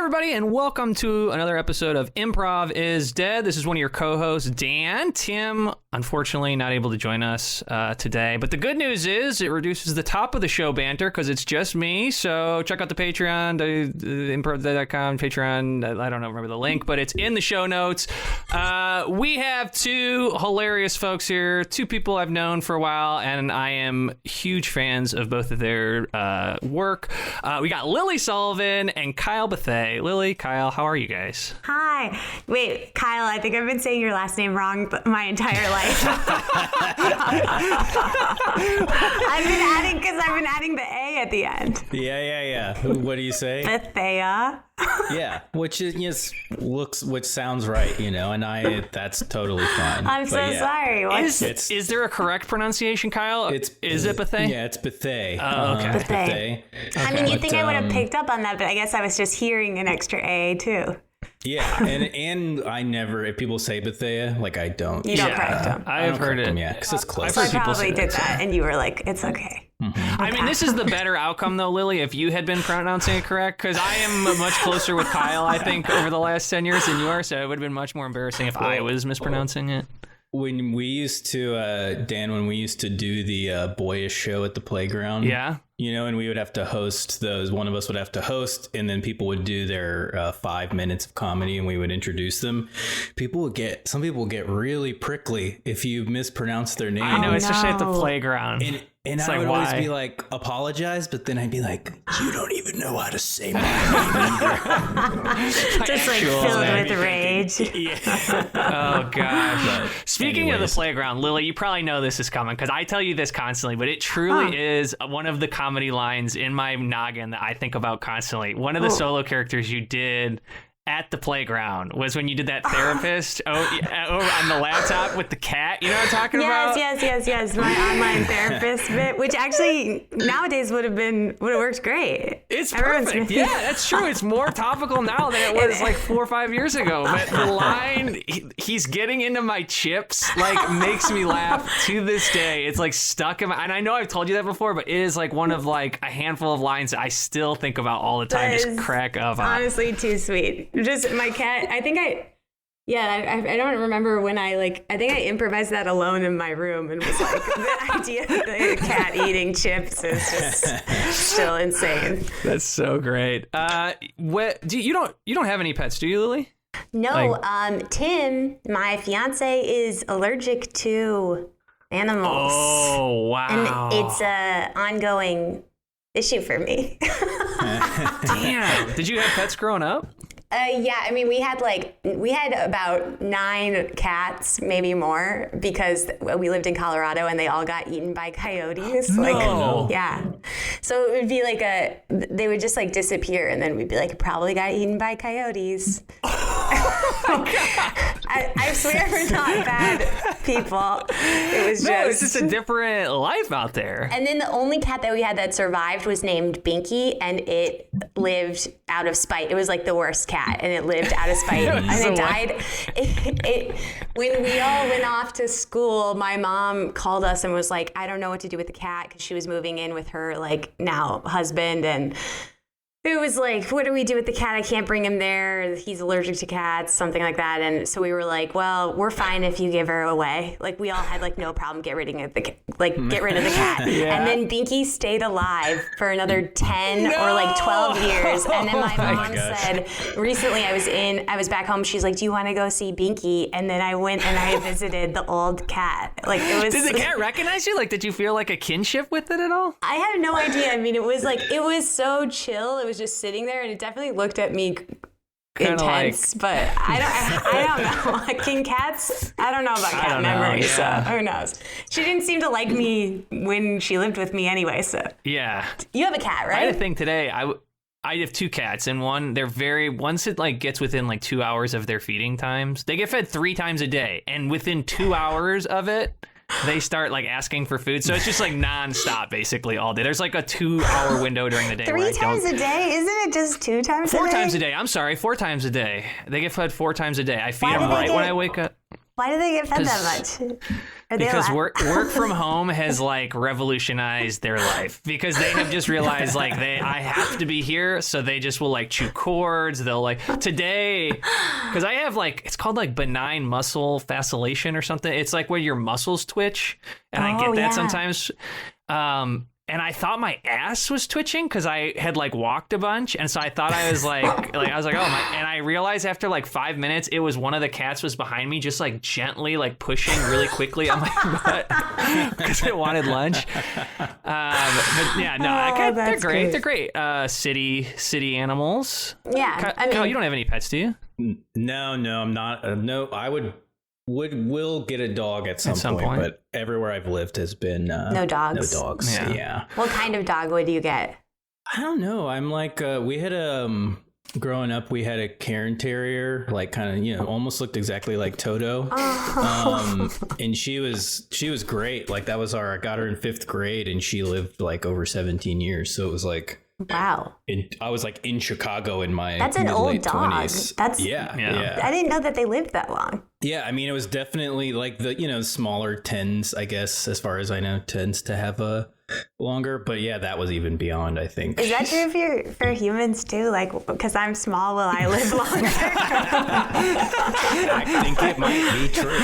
everybody, and welcome to another episode of Improv is Dead. This is one of your co-hosts, Dan. Tim, unfortunately, not able to join us today. But the good news is it reduces the top of the show banter because it's just me. So check out the Patreon, improv.com, Patreon. I don't know, remember the link, but it's in the show notes. We have two hilarious folks here, two people I've known for a while, and I am huge fans of both of their work. We got Lily Sullivan and Kyle Bethea. Lily, Kyle, how are you guys? Hi. Wait, Kyle, I think I've been saying your last name wrong my entire life. I've been adding the A at the end. Yeah. What do you say? Bethea. Yeah, which sounds right, and that's totally fine. I'm sorry. Is there a correct pronunciation, Kyle? Is it Bethea? Yeah, it's Bethea. Oh, okay. Bethea. Okay. I mean, you'd think I would have picked up on that, but I guess I was just hearing an extra A too. Yeah, and I never, if people say Bethea, I don't. You don't correct them. I've heard it. Yeah, because it's close. So I probably did that, and you were like, it's okay. Mm-hmm. I mean, this is the better outcome, though, Lily, if you had been pronouncing it correct, because I am much closer with Kyle, I think, over the last 10 years than you are, so it would have been much more embarrassing if I was mispronouncing it. When we used to, Dan, when we used to do the boyish show at the playground. Yeah. And we would have to host those. One of us would have to host, and then people would do their 5 minutes of comedy, and we would introduce them. Some people would get really prickly if you mispronounce their name. I know, especially at the playground. And I would always be like, apologize, but then I'd be like, you don't even know how to say my name either. Just filled with rage. Yeah. Oh, gosh. Speaking of the playground, Lily, you probably know this is coming because I tell you this constantly, but it truly is one of the comedy lines in my noggin that I think about constantly. One of the solo characters you did at the playground was when you did that therapist over on the laptop with the cat. You know what I'm talking about? Yes. My online therapist bit, which actually nowadays would have worked great. It's perfect. Yeah, that's true. It's more topical now than it was 4 or 5 years ago. But the line, he's getting into my chips, makes me laugh to this day. It's stuck in my, and I know I've told you that before, but it is one of a handful of lines that I still think about all the time. Just crack up on. Honestly, too sweet. Just my cat. I don't remember when I think I improvised that alone in my room and was the idea of the cat eating chips is just still insane. That's so great. You don't have any pets, do you, Lily? No. Tim, my fiance, is allergic to animals. Oh, wow. And it's a ongoing issue for me. Damn. Did you have pets growing up? Yeah, I mean, we had about 9 cats, maybe more, because we lived in Colorado and they all got eaten by coyotes. No. Yeah. So it would be they would just disappear, and then we'd be probably got eaten by coyotes. I swear we're not bad people. It's just a different life out there. And then the only cat that we had that survived was named Binky, and it lived out of spite. It was the worst cat, and it lived out of spite, and it died. When we all went off to school, my mom called us and was like, I don't know what to do with the cat, because she was moving in with her now husband, and it was what do we do with the cat? I can't bring him there. He's allergic to cats, something like that. And so we were like, well, we're fine if you give her away. We all had no problem get rid of the cat. Yeah. And then Binky stayed alive for another 10 or 12 years. And then my mom said, recently I was back home. She's like, do you want to go see Binky? And then I went and I visited the old cat. It was. Did the cat recognize you? Did you feel a kinship with it at all? I had no idea. I mean, it was so chill. It was just sitting there, and it definitely looked at me intense, but I don't know. Can cats? I don't know about cat memories, so who knows? She didn't seem to like me when she lived with me anyway, so. Yeah. You have a cat, right? I had a thing today. I have 2 cats, and once it gets within 2 hours of their feeding times, they get fed 3 times a day, and within 2 hours of it, they start asking for food. So it's just nonstop basically all day. There's a 2-hour window during the day. 3 times a day? Isn't it just 2 times a day? 4 times a day. I'm sorry, 4 times a day. They get fed 4 times a day. I feed them right when I wake up. Why do they get fed that much? Because work from home has like revolutionized their life because they have just realized like I have to be here, so they just will like chew cords. They'll like today because I have like it's called like benign muscle fasciculation or something. It's like where your muscles twitch, and I get that sometimes. And I thought my ass was twitching because I had like walked a bunch. And so I thought I was like I was like, oh my. And I realized after like 5 minutes, it was one of the cats was behind me, just like gently like pushing really quickly on my butt because it wanted lunch. But yeah, no, they're great. They're great. City animals. Yeah. I mean, Kyle, you don't have any pets, do you? No, I'm not. No, I will get a dog at some point, but everywhere I've lived has been no dogs. No dogs. Yeah. What kind of dog would you get? I don't know. I'm like we had growing up we had a Cairn Terrier, like kind of almost looked exactly like Toto. And she was great. Like that was I got her in 5th grade, and she lived like over 17 years. So it was like. Wow. I was like in Chicago in my That's an old dog. 20s. That's yeah. I didn't know that they lived that long. Yeah, I mean it was definitely like the smaller tens, I guess, as far as I know, tends to have a longer, but yeah, that was even beyond, I think. Is that true for humans too? Like, because I'm small, will I live longer? I think it might be true.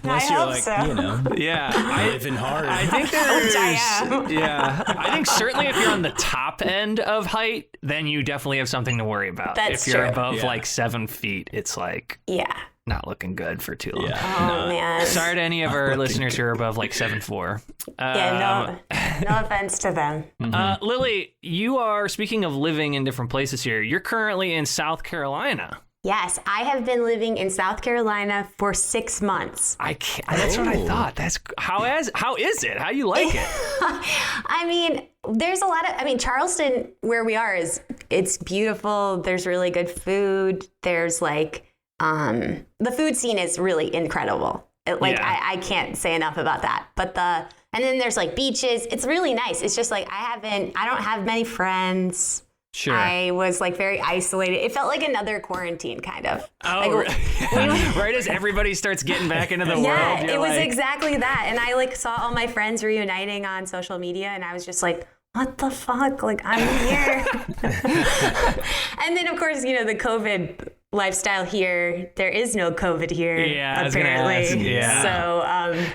Unless you're like, so. living hard. I think I think certainly if you're on the top end of height, then you definitely have something to worry about. That's if you're true. above like 7 feet, it's like not looking good for too long. Yeah. Oh man. Sorry to any of our listeners who are above like 7'4". No offense to them. Lily, you are, speaking of living in different places here, you're currently in South Carolina. Yes, I have been living in South Carolina for 6 months. That's what I thought. How is it? How you like it? I mean, there's a lot of, Charleston, where we are, it's beautiful. There's really good food. There's like, the food scene is really incredible. I can't say enough about that. And then there's like beaches. It's really nice. It's just like, I don't have many friends. Sure. I was like very isolated. It felt like another quarantine kind of. Oh, right as everybody starts getting back into the world. Yeah, it was exactly that. And I like saw all my friends reuniting on social media, and I was just like, what the fuck? Like, I'm here. And then of course, the COVID lifestyle here. There is no COVID here. Yeah, apparently. So,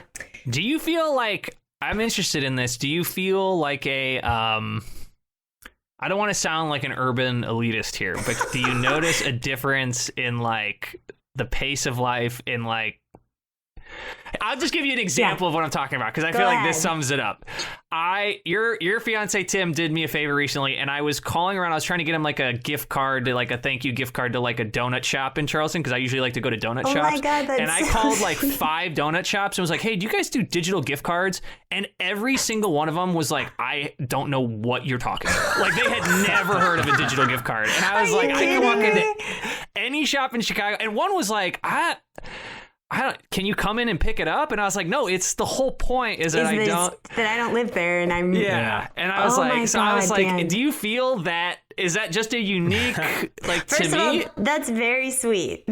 do you feel like, I'm interested in this. Do you feel like I don't want to sound like an urban elitist here, but do you notice a difference in like the pace of life in like, I'll just give you an example of what I'm talking about because I feel like this sums it up. Your fiance Tim did me a favor recently, and I was calling around. I was trying to get him like a gift card, like a thank you gift card to like a donut shop in Charleston because I usually like to go to donut shops. My God, and I called like 5 donut shops and was like, hey, do you guys do digital gift cards? And every single one of them was like, I don't know what you're talking about. Like they had never heard of a digital gift card, and I was like, I can walk into any shop in Chicago, and one was like, can you come in and pick it up? And I was like, no, it's the whole point is that I don't live there, and I'm and I was like, do you feel that is that just a unique like First to me? All, that's very sweet.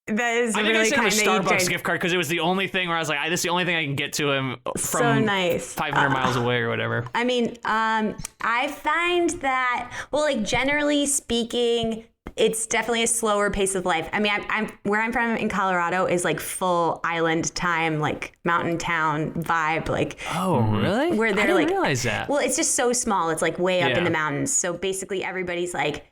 That is I think really I said kind a Starbucks gift card because it was the only thing where I was like, this is the only thing I can get to him from so nice. 500 miles away or whatever. I mean, I find that, well, like generally speaking, it's definitely a slower pace of life. I mean, I'm where I'm from in Colorado is like full island time, like mountain town vibe. Like, oh, really? Where they're I didn't like, realize that. Well, it's just so small. It's like way up in the mountains. So basically, everybody's like.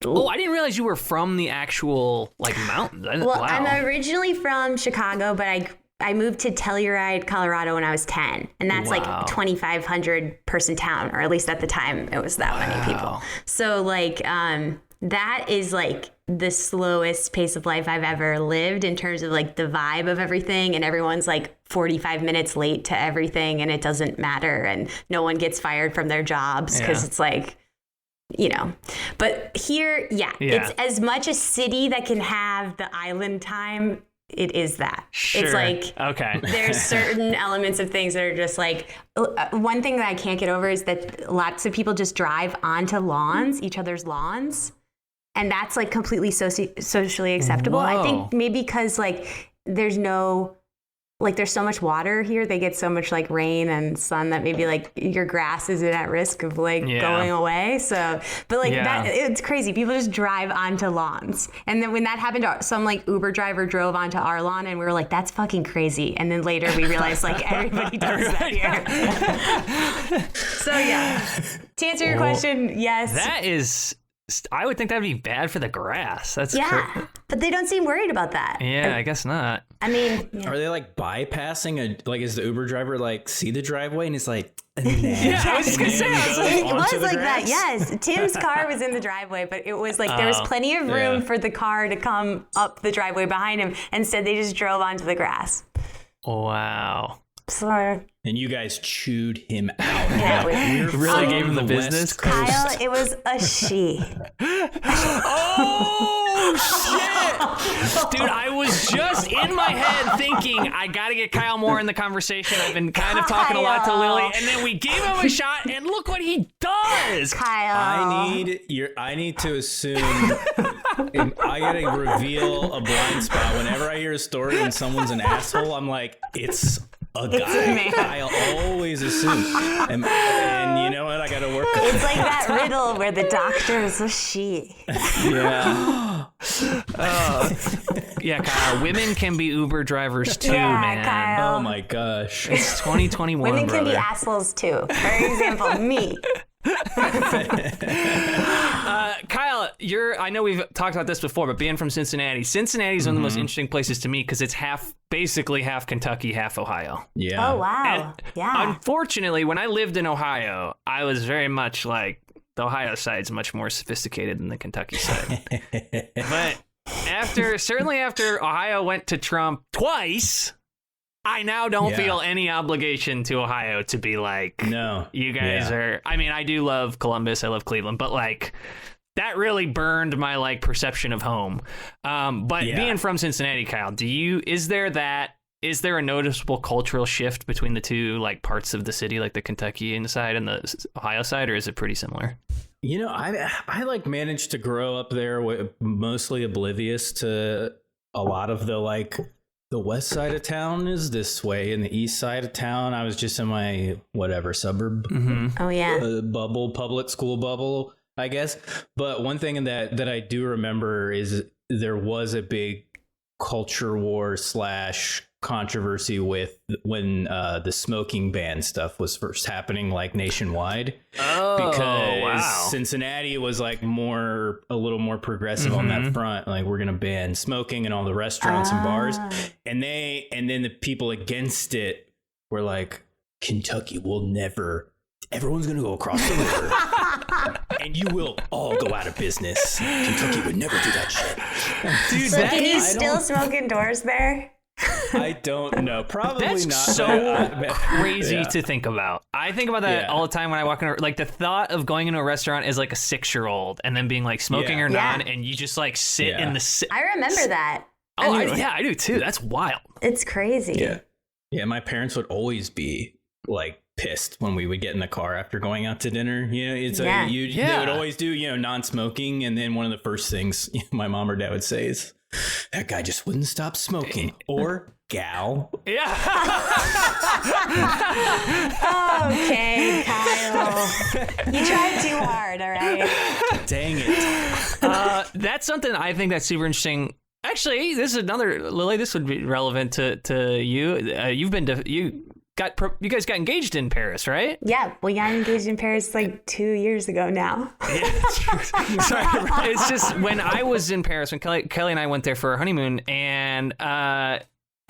Oh, I didn't realize you were from the actual like mountains. Well, wow. I'm originally from Chicago, but I moved to Telluride, Colorado when I was 10. And that's like a 2,500 person town, or at least at the time it was that many people. So like, that is like the slowest pace of life I've ever lived in terms of like the vibe of everything. And everyone's like 45 minutes late to everything, and it doesn't matter. And no one gets fired from their jobs because it's like, but here, it's as much a city that can have the island time. It is that. Sure. It's like, there's certain elements of things that are just like, one thing that I can't get over is that lots of people just drive onto lawns, each other's lawns. And that's like completely socially acceptable. Whoa. I think maybe because like there's no like there's so much water here. They get so much like rain and sun that maybe like your grass isn't at risk of like going away. So, but like that, it's crazy. People just drive onto lawns. And then when that happened, some like Uber driver drove onto our lawn and we were like, that's fucking crazy. And then later we realized like everybody does that here. So yeah, to answer your question, yes. That is, I would think that'd be bad for the grass. That's but they don't seem worried about that. Yeah, I guess not. I mean, are they like bypassing like, is the Uber driver like see the driveway and he's like, yeah, I was just gonna say, it was like that. Yes, Tim's car was in the driveway, but it was like there was plenty of room for the car to come up the driveway behind him. Instead, they just drove onto the grass. Wow. So, and you guys chewed him out. Yeah, we really gave him the business. Kyle, it was a she. Oh shit, dude! I was just in my head thinking I gotta get Kyle more in the conversation. I've been kind of talking a lot to Lily, and then we gave him a shot, and look what he does. Kyle, I need to assume. I gotta reveal a blind spot whenever I hear a story and someone's an asshole. I'm like, it's a guy. I always assume, and you know what? I gotta work on it. It's like that riddle where the doctor is a she. Yeah. Yeah, Kyle. Women can be Uber drivers too, man. Kyle. Oh my gosh. It's 2021. Women can brother. be assholes too. For example, me. Kyle, I know we've talked about this before, but being from Cincinnati is one of the most interesting places to me because it's basically half Kentucky, half Ohio. Yeah. Oh wow. And unfortunately, when I lived in Ohio, I was very much like the Ohio side's much more sophisticated than the Kentucky side. But after Ohio went to Trump twice, I now don't feel any obligation to Ohio to be like, no, you guys are. I mean, I do love Columbus. I love Cleveland, but like that really burned my like perception of home. But being from Cincinnati, Kyle, is there a noticeable cultural shift between the two like parts of the city, like the Kentucky side and the Ohio side, or is it pretty similar? You know, I like managed to grow up there mostly oblivious to a lot of the west side of town is this way, and the east side of town, I was just in my suburb. Oh yeah. Bubble, public school bubble, I guess. But one thing that I do remember is there was a big culture war / controversy with when the smoking ban stuff was first happening, like nationwide. Oh, because wow. Cincinnati was like a little more progressive on that front. Like, we're gonna ban smoking in all the restaurants and bars, and then the people against it were like, Kentucky will never. Everyone's gonna go across the river. And you will all go out of business. Kentucky would never do that shit. Dude, so can you still smoke indoors there? I don't know. Probably That's not. so crazy to think about. I think about that all the time when I walk in. Like the thought of going into a restaurant as like a 6-year-old and then being like smoking or not, and you just like sit in the. I remember that. Oh, I do too. That's wild. It's crazy. Yeah. My parents would always be like pissed when we would get in the car after going out to dinner. You know, it's they would always do non-smoking, and then one of the first things my mom or dad would say is, that guy just wouldn't stop smoking. Or gal. Yeah. Okay, Kyle. You tried too hard, all right? Dang it. That's something I think that's super interesting. Actually, this is another, Lily, this would be relevant to you. You guys got engaged in Paris, right? Yeah, we got engaged in Paris like 2 years ago now. Sorry, it's just when I was in Paris, when Kelly and I went there for our honeymoon, and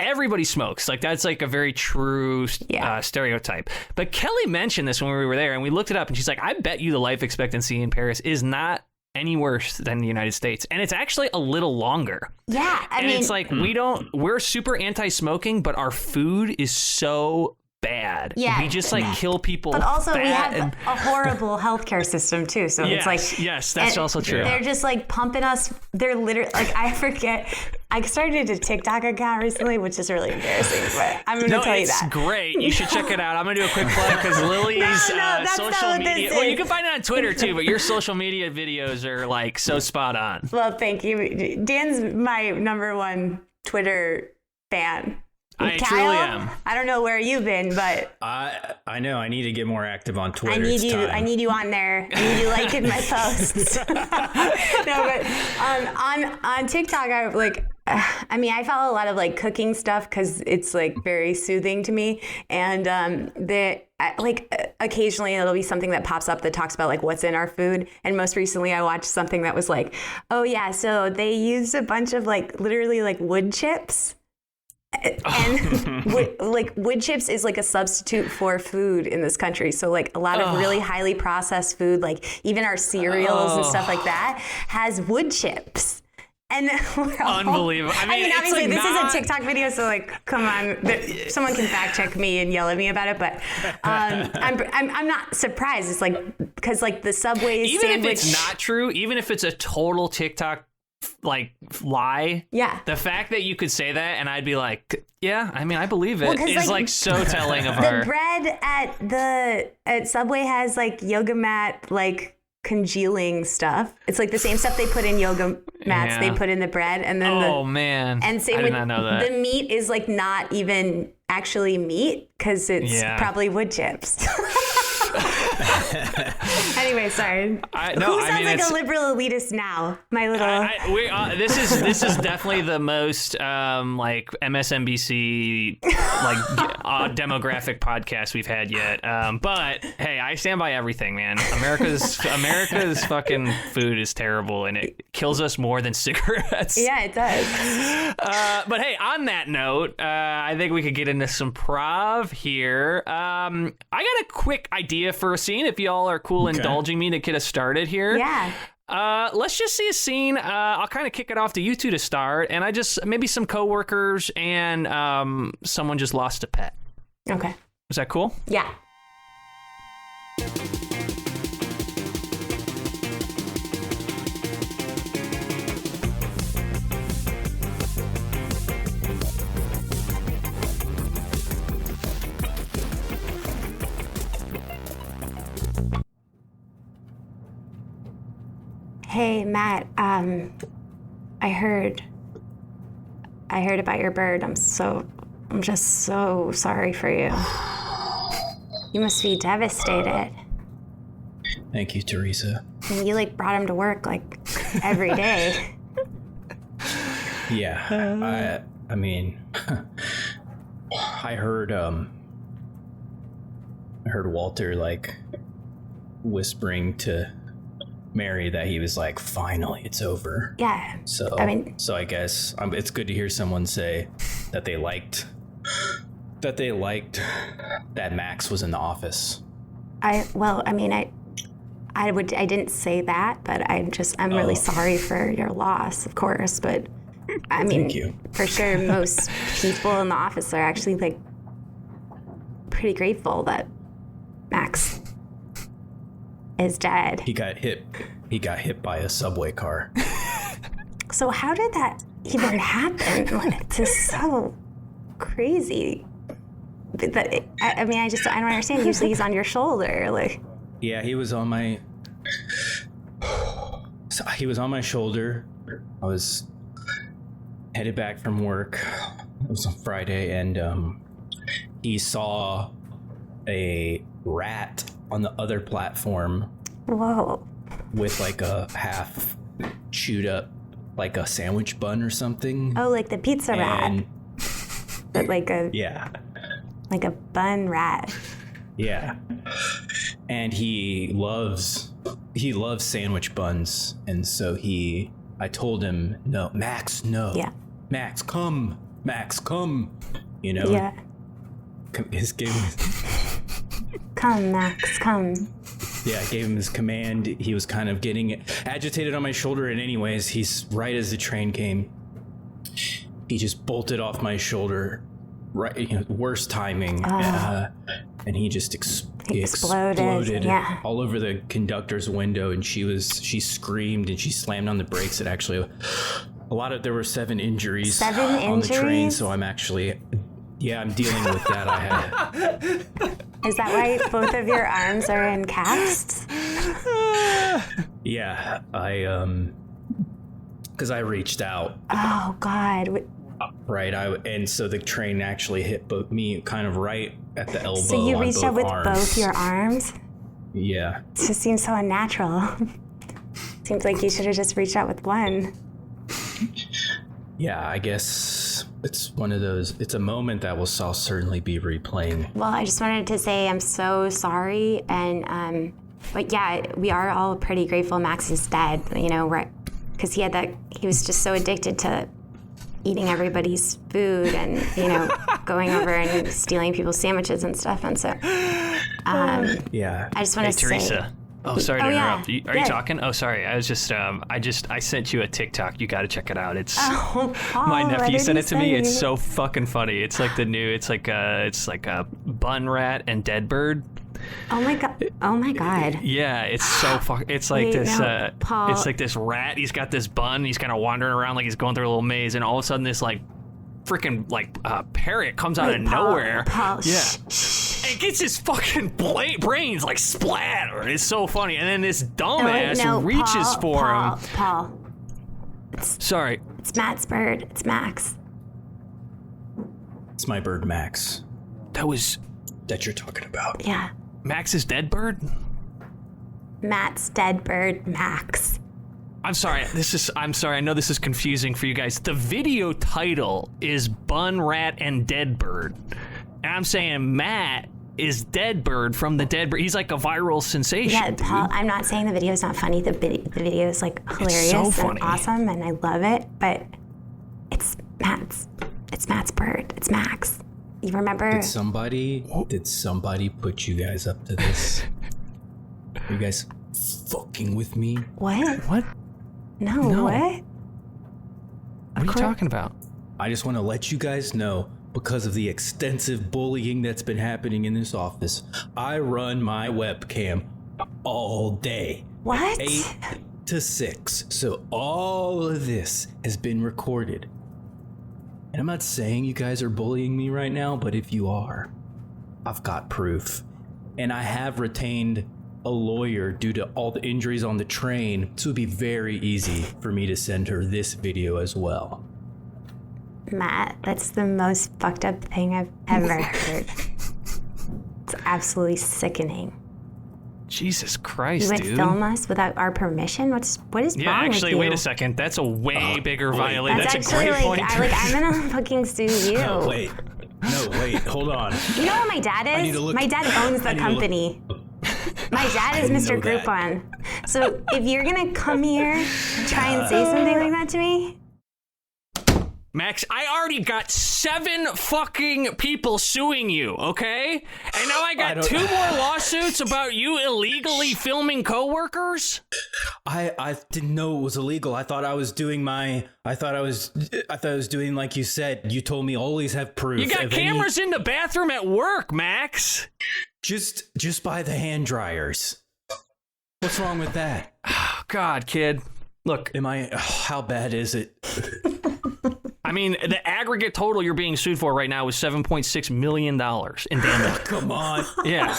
everybody smokes. Like, that's like a very true stereotype. But Kelly mentioned this when we were there, and we looked it up, and she's like, I bet you the life expectancy in Paris is not any worse than the United States, and it's actually a little longer. Yeah, I mean, it's like we're super anti-smoking, but our food is so bad. Yeah, we just like kill people. But also, we have a horrible healthcare system too. So it's like that's also true. They're just like pumping us. They're literally like, I forget. I started a TikTok account recently, which is really embarrassing, but I'm going to tell you that. It's great. You should check it out. I'm going to do a quick plug because Lily's social media. Well, you can find it on Twitter too, but your social media videos are like so spot on. Well, thank you. Dan's my #1 Twitter fan. I Kyle, truly am. I don't know where you've been, but I know I need to get more active on Twitter. I need you on there. I need you liking my posts. No, but on TikTok, I follow a lot of like cooking stuff because it's like very soothing to me. And occasionally it'll be something that pops up that talks about like what's in our food. And most recently I watched something that was like, oh yeah, so they used a bunch of like literally like wood chips. And wood chips is like a substitute for food in this country. So like a lot of really highly processed food, like even our cereals and stuff like that, has wood chips. And unbelievable. I mean obviously this is a TikTok video, so like, come on, someone can fact check me and yell at me about it. But I'm not surprised. It's like because like the Subway's even sandwich. if it's not true, even if it's a total TikTok like lie, the fact that you could say that and I'd be like, yeah, I mean I believe it is like so telling of the bread at Subway has like yoga mat like congealing stuff. It's like the same stuff they put in yoga mats they put in the bread, and then and same I did with not know that. The meat is like not even actually meat because it's probably wood chips. Anyway, sorry. Who sounds like a liberal elitist now? My little. This is definitely the most like MSNBC like demographic podcast we've had yet. But hey, I stand by everything, man. America's fucking food is terrible, and it kills us more than cigarettes. Yeah, it does. But hey, on that note, I think we could get into some prov here. I got a quick idea for a scene if y'all are cool indulging me to get us started here. Yeah. Let's just see a scene. I'll kind of kick it off to you two to start, and I just maybe some coworkers and someone just lost a pet. Okay. Is that cool? Yeah. Hey, Matt, I heard about your bird. I'm just so sorry for you. You must be devastated. Thank you, Teresa. And you like brought him to work like every day. Yeah, I mean, I heard Walter like whispering to Mary that he was like, finally, it's over. Yeah. So I guess it's good to hear someone say that they liked that Max was in the office. I didn't say that, but I'm really sorry for your loss, of course. But I mean, thank you. For sure, most people in the office are actually like pretty grateful that Max is dead. He got hit by a subway car. So how did that even happen? Like, it's just so crazy. I don't understand. Usually he's on your shoulder. Like, yeah, he was on my shoulder. I was headed back from work. It was on Friday, and he saw a rat on the other platform. Whoa. With like a half chewed up, like a sandwich bun or something. Oh, like the pizza rat. But like a bun rat. Yeah. And he loves sandwich buns, and so I told him, no, Max, no. Yeah. Max, come. You know? Yeah. His game. Come, Max, come. Yeah, I gave him his command. He was kind of getting agitated on my shoulder, and anyways, he's right as the train came. He just bolted off my shoulder, right, worst timing, and he just exploded all over the conductor's window, and she screamed and she slammed on the brakes. It actually, there were 7 injuries on the train, so I'm dealing with that. Is that why both of your arms are in casts? Yeah, because I reached out. Oh God! right? And so the train actually hit me kind of right at the elbow. So you reached out with both your arms? Yeah. It just seems so unnatural. Seems like you should have just reached out with one. Yeah, I guess it's one of those. It's a moment that I'll certainly be replaying. Well, I just wanted to say I'm so sorry, and but yeah, we are all pretty grateful Max is dead. You know, because he was just so addicted to eating everybody's food and going over and stealing people's sandwiches and stuff, and so yeah. I just want to say. Teresa. Oh, sorry to interrupt. Yeah. Are you talking? Oh, sorry. I was just, I sent you a TikTok. You got to check it out. It's Paul, my nephew sent it to me. It's you? so fucking funny. It's like it's like a bun rat and dead bird. Oh my god! Oh my god! Yeah, it's so fucking. It's like Paul. It's like this rat. He's got this bun. He's kind of wandering around like he's going through a little maze, and all of a sudden this like freaking parrot comes out of nowhere. Paul, yeah. Shh. It gets his fucking brains like splattered. It's so funny. And then this dumbass reaches for him. Paul. Sorry. It's Matt's bird. It's Max. It's my bird, Max. That you're talking about. Yeah. Max's dead bird? Matt's dead bird, Max. I'm sorry. I'm sorry. I know this is confusing for you guys. The video title is Bun Rat and Dead Bird. And I'm saying Matt is Dead Bird from the Dead Bird. He's like a viral sensation. Yeah, Paul, I'm not saying the video is not funny. The video is like hilarious and awesome, and I love it. But it's Matt's bird. It's Max. You remember? Did somebody put you guys up to this? Are you guys fucking with me? What? No. What? What are you talking about? I just want to let you guys know, because of the extensive bullying that's been happening in this office, I run my webcam all day. What? 8 to 6. So all of this has been recorded. And I'm not saying you guys are bullying me right now, but if you are, I've got proof. And I have retained a lawyer due to all the injuries on the train, so it'd be very easy for me to send her this video as well. Matt, that's the most fucked up thing I've ever heard. It's absolutely sickening. Jesus Christ, dude. You would film us without our permission? What is wrong with you? Yeah, actually, wait a second. That's a way bigger violation. That's a great point. I'm gonna fucking sue you. No, wait, hold on. You know what my dad is? My dad owns the company. My dad is Mr. Groupon. So if you're gonna come here and try and say something like that to me, Max, I already got 7 fucking people suing you, okay? And now I got 2 more lawsuits about you illegally filming coworkers? I didn't know it was illegal. I thought I was doing I thought I was doing like you said. You told me always have proof. You got cameras in the bathroom at work, Max. Just by the hand dryers. What's wrong with that? Oh, God, kid. Look, how bad is it? I mean, the aggregate total you're being sued for right now is $7.6 million in damage. Come on. Yeah.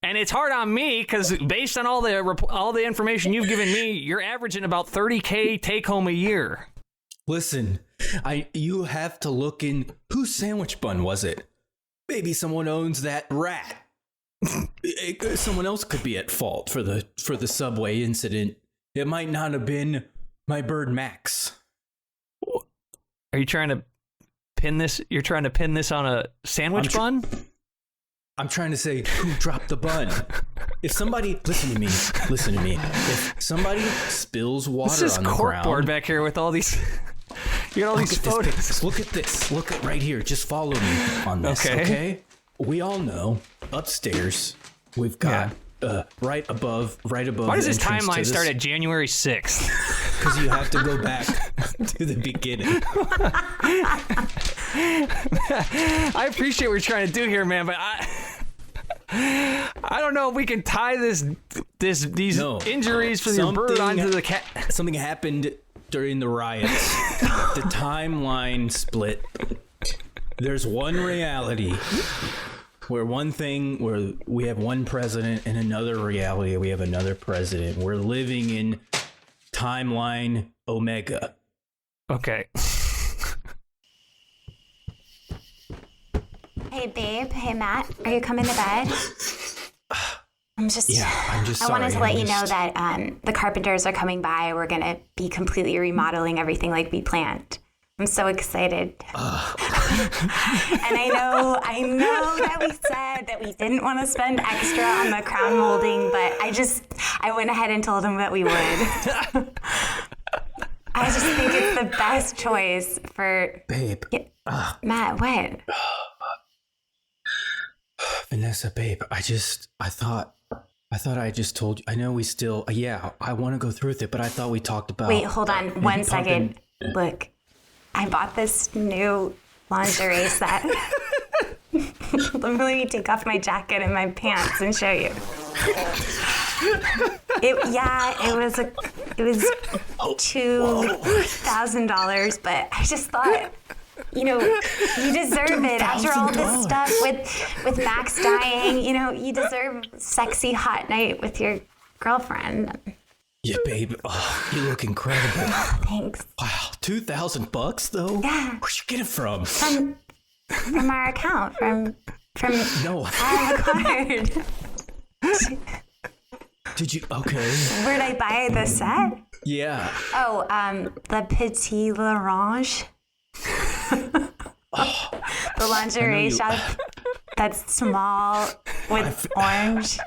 And it's hard on me because based on all the information you've given me, you're averaging about $30K take home a year. Listen, you have to look in. Whose sandwich bun was it? Maybe someone owns that rat. Someone else could be at fault for the subway incident. It might not have been my bird Max. Are you trying to pin this? You're trying to pin this on a sandwich bun? I'm trying to say who dropped the bun. If somebody, listen to me. If somebody spills water on the ground. This is corkboard back here with all these. You got all these photos. Look at this. Look at right here. Just follow me on this. Okay. We all know upstairs we've got right above. Why does this timeline start at January 6th? Because you have to go back to the beginning. I appreciate what you're trying to do here, man, but I don't know if we can tie these injuries from your bird onto the cat. Something happened during the riots. The timeline split. There's one reality where we have one president, and another reality we have another president. We're living in timeline Omega. Okay. Hey, babe. Hey, Matt. Are you coming to bed? I'm just sorry. I wanted to let you know that the carpenters are coming by. We're going to be completely remodeling everything like we planned. I'm so excited. And I know that we said that we didn't want to spend extra on the crown molding, but I went ahead and told them that we would. I just think it's the best choice for... Babe. Yeah. Matt, what? Vanessa, babe, I thought I just told you. I know we still, I want to go through with it, but I thought we talked about... Wait, hold on 1 second. Look, I bought this new lingerie set. Let me take off my jacket and my pants and show you. It was $2,000, but I just thought, you deserve it after all this stuff with Max dying. You deserve a sexy hot night with your girlfriend. Yeah, babe. Oh, you look incredible. Thanks. Wow, $2,000 though? Yeah. Where'd you get it from? From our account. From No. the card. Did you? Okay. Where'd I buy the set? Yeah. Oh, the Petit L'Orange. The lingerie shop that's small with orange.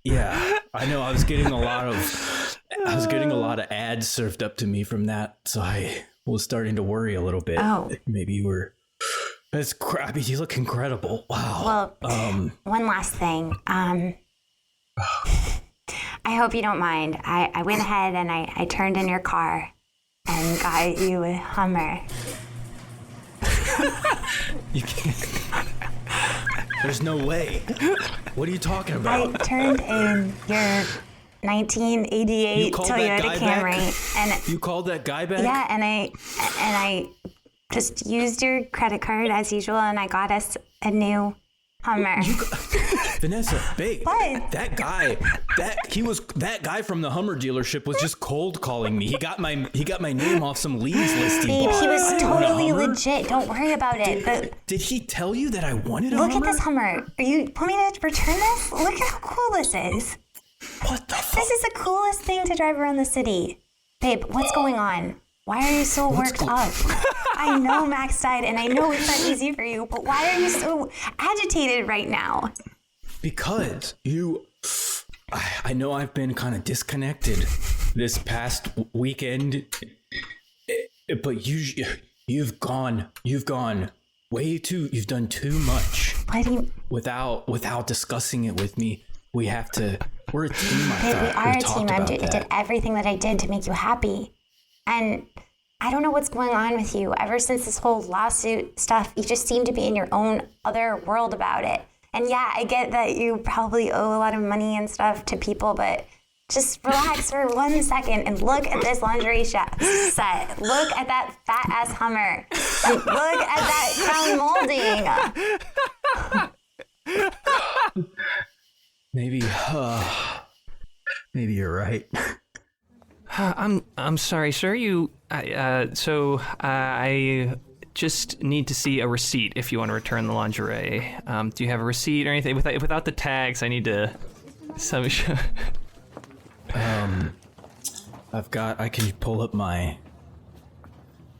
Yeah, I know. I was getting a lot of ads served up to me from that, so I was starting to worry a little bit. Oh. Maybe you were. That's crappy. You look incredible. Wow. Well, one last thing. I hope you don't mind. I went ahead and I turned in your car and got you a Hummer. You can't. There's no way. What are you talking about? I turned in your 1988 Toyota Camry, and you called that guy back? Yeah, and I just used your credit card as usual, and I got us a new Hummer. Vanessa, babe. What? That guy from the Hummer dealership was just cold calling me. He got my name off some leads listing. Babe, he was totally legit. Don't worry about it. Did he tell you that I wanted a Hummer? Look at this Hummer. Are you want me to return this? Look at how cool this is. What the fuck? This is the coolest thing to drive around the city. Babe, what's going on? Why are you so worked up? I know Max died, and I know it's not easy for you, but why are you so agitated right now? Because I know I've been kind of disconnected this past weekend, but you've done too much. Why do you... Without discussing it with me. We're a team. We are a team. I did everything that I did to make you happy. And I don't know what's going on with you. Ever since this whole lawsuit stuff, you just seem to be in your own other world about it. And yeah, I get that you probably owe a lot of money and stuff to people, but just relax for 1 second and look at this lingerie set. Look at that fat-ass Hummer. And look at that crown molding. Maybe you're right. I'm sorry, sir. I just need to see a receipt if you want to return the lingerie. Do you have a receipt or anything? Without the tags, I need to. I can pull up my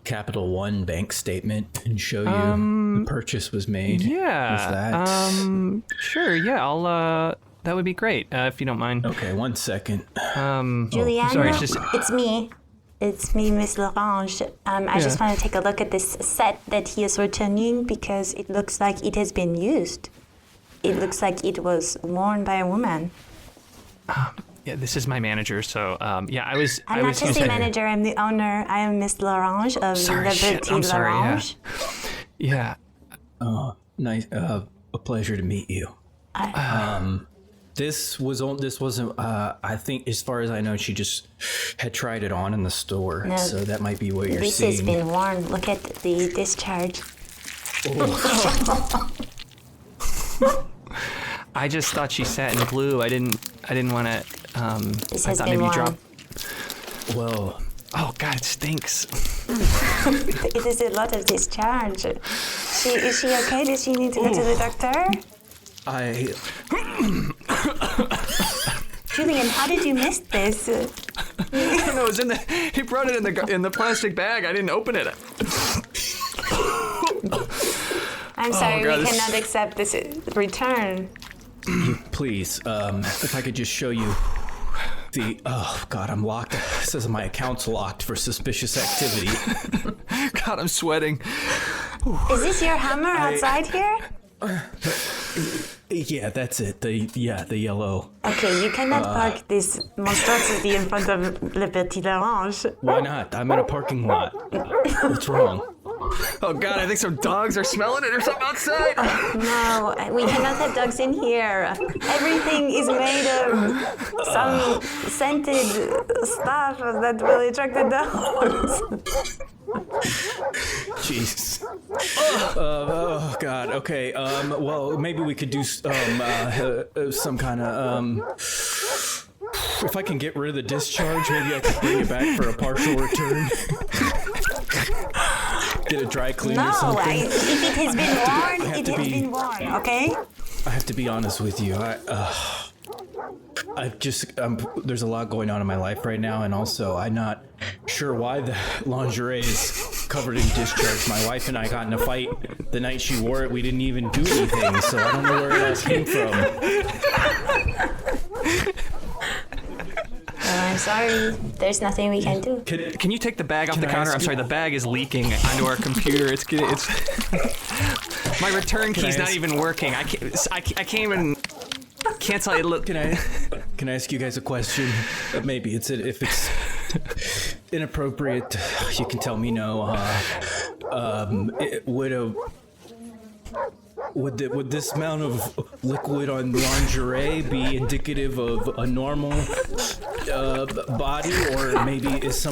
Capital One bank statement and show you the purchase was made. Yeah. Sure. Yeah. I'll. That would be great if you don't mind. Okay. 1 second. Juliana, it's me. It's me, Miss L'Orange. I just want to take a look at this set that he is returning because it looks like it has been used. It looks like it was worn by a woman. Yeah, this is my manager, so yeah, I was. I'm not just the manager, I'm the owner. I am Miss L'Orange of Liberty L'Orange. Yeah. Oh, nice. A pleasure to meet you. This wasn't. I think, as far as I know, she just had tried it on in the store, so that might be what you're seeing. This has been worn. Look at the discharge. I just thought she sat in glue. I didn't want to. This has been worn. Well. Oh God, it stinks. It is a lot of discharge. Is she okay? Does she need to go to the doctor? Julian, how did you miss this? I don't know. It was in the. He brought it in the plastic bag. I didn't open it. I'm sorry, we cannot accept this return. Please, if I could just show you oh God, I'm locked. It says my account's locked for suspicious activity. God, I'm sweating. Is this your Hummer outside here? Yeah, that's it. The yellow. Okay, you cannot park this monstrosity in front of Le Petit Orange. Why not? I'm in a parking lot. What's wrong? Oh God, I think some dogs are smelling it or something outside. No, we cannot have dogs in here. Everything is made of some scented stuff that will attract the dogs. Jeez. Oh God. Okay. Well, maybe we could do some kind of if I can get rid of the discharge, maybe I could bring it back for a partial return. Get a dry clean or something. No, if it has been worn, it has been worn. Okay. I have to be honest with you. There's a lot going on in my life right now, and also I'm not sure why the lingerie is covered in discharge. My wife and I got in a fight the night she wore it. We didn't even do anything, so I don't know where it else came from. I'm sorry. There's nothing we can do. Can you take the bag off the counter? I'm sorry, the bag is leaking onto our computer. It's my return key's not even working. I can't even cancel it. Look, can I ask you guys a question? Maybe if it's inappropriate, you can tell me no. Would this amount of liquid on lingerie be indicative of a normal body, or maybe does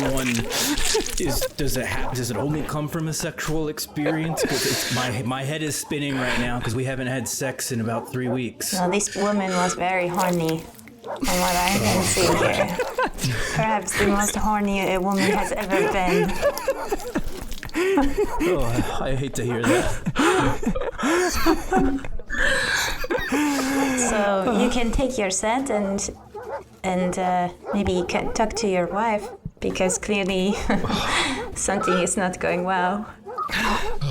it only come from a sexual experience? Because my head is spinning right now because we haven't had sex in about 3 weeks. Well, this woman was very horny, from what I can see here. Perhaps the most horny a woman has ever been. Oh, I hate to hear that. So you can take your scent and maybe talk to your wife, because clearly something is not going well,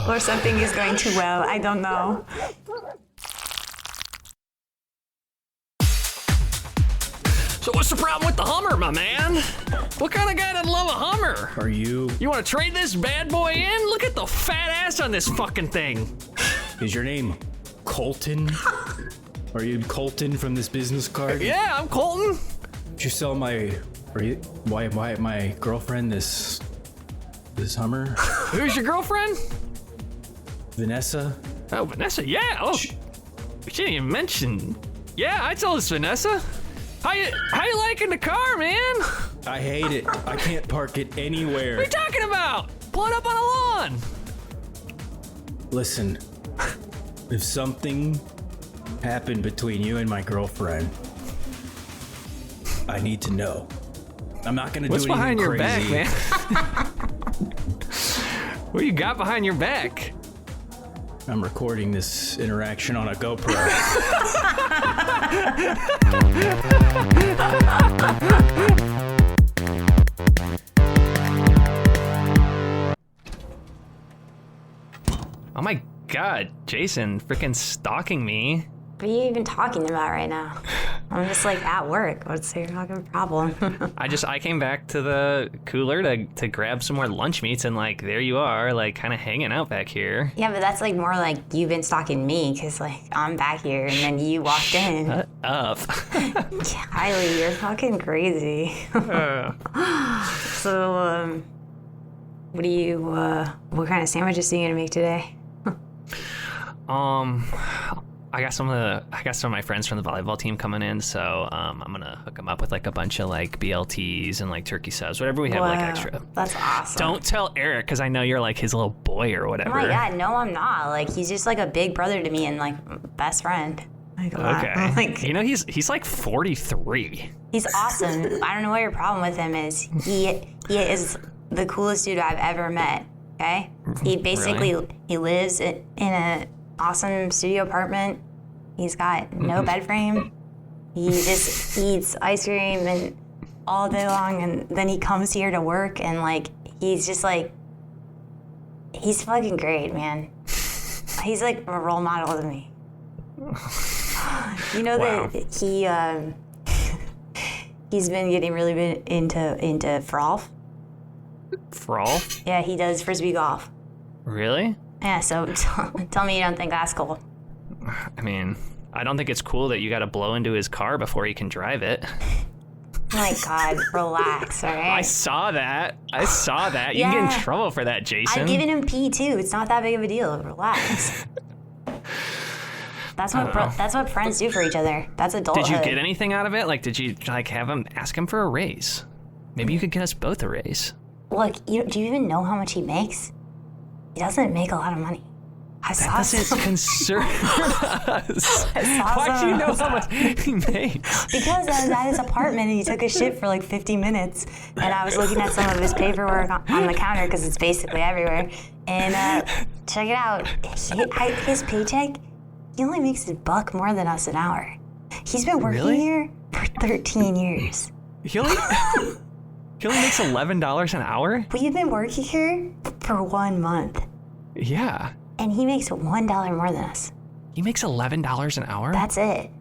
or something is going too well. I don't know. so what's the problem with the Hummer, my man? What kind of guy doesn't love a Hummer? Are you? You want to trade this bad boy in? Look at the fat ass on this fucking thing. Is your name Colton? Are you Colton from this business card? Yeah, I'm Colton. Did you sell my girlfriend this Hummer? Who's your girlfriend? Vanessa? Oh, Vanessa, yeah. Oh, we didn't even mention. Yeah, I told us Vanessa. How you liking the car, man? I hate it. I can't park it anywhere. What are you talking about? Pull it up on a lawn. Listen, if something happened between you and my girlfriend, I need to know. I'm not gonna do anything behind your crazy. back, man? What you got behind your back? I'm recording this interaction on a GoPro. Oh my God, Jason, freaking stalking me. What are you even talking about right now? I'm just like at work. What's your fucking problem? I came back to the cooler to grab some more lunch meats, and like there you are, like kind of hanging out back here. Yeah, but that's like more like you've been stalking me, because like I'm back here and then you walked in. Shut up. Kylie, you're fucking crazy. So, what kind of sandwiches are you gonna make today? I got some of my friends from the volleyball team coming in, so I'm gonna hook them up with like a bunch of like BLTs and like turkey subs, whatever we have like extra. That's awesome. Don't tell Eric, because I know you're like his little boy or whatever. Oh my God, no, I'm not. Like he's just like a big brother to me and like best friend. Like, okay. Like, you know, he's like 43. He's awesome. I don't know what your problem with him is. He is the coolest dude I've ever met. Okay? He basically he lives in an awesome studio apartment. He's got no bed frame. He just eats ice cream and all day long, and then he comes here to work, and like he's just like he's fucking great, man. He's like a role model to me. You know that he's been getting really into golf. Frolf? Yeah, he does frisbee golf. Really? Yeah, so tell me you don't think that's cool. I mean, I don't think it's cool that you got to blow into his car before he can drive it. My God, relax, all right? I saw that. You can get in trouble for that, Jason. I've given him pee too. It's not that big of a deal. Relax. That's what friends do for each other. That's adulthood. Did you get anything out of it? Like, did you like have him ask him for a raise? Maybe you could get us both a raise. Look, do you even know how much he makes? He doesn't make a lot of money. That doesn't concern us. Why do you know how much he makes? Because I was at his apartment and he took a shit for like 50 minutes, and I was looking at some of his paperwork on the counter because it's basically everywhere. And check it out, his paycheck, he only makes $1 more than us an hour. He's been working here for 13 years. He only makes $11 an hour? We've been working here for 1 month. Yeah. And he makes $1 more than us. He makes $11 an hour? That's it.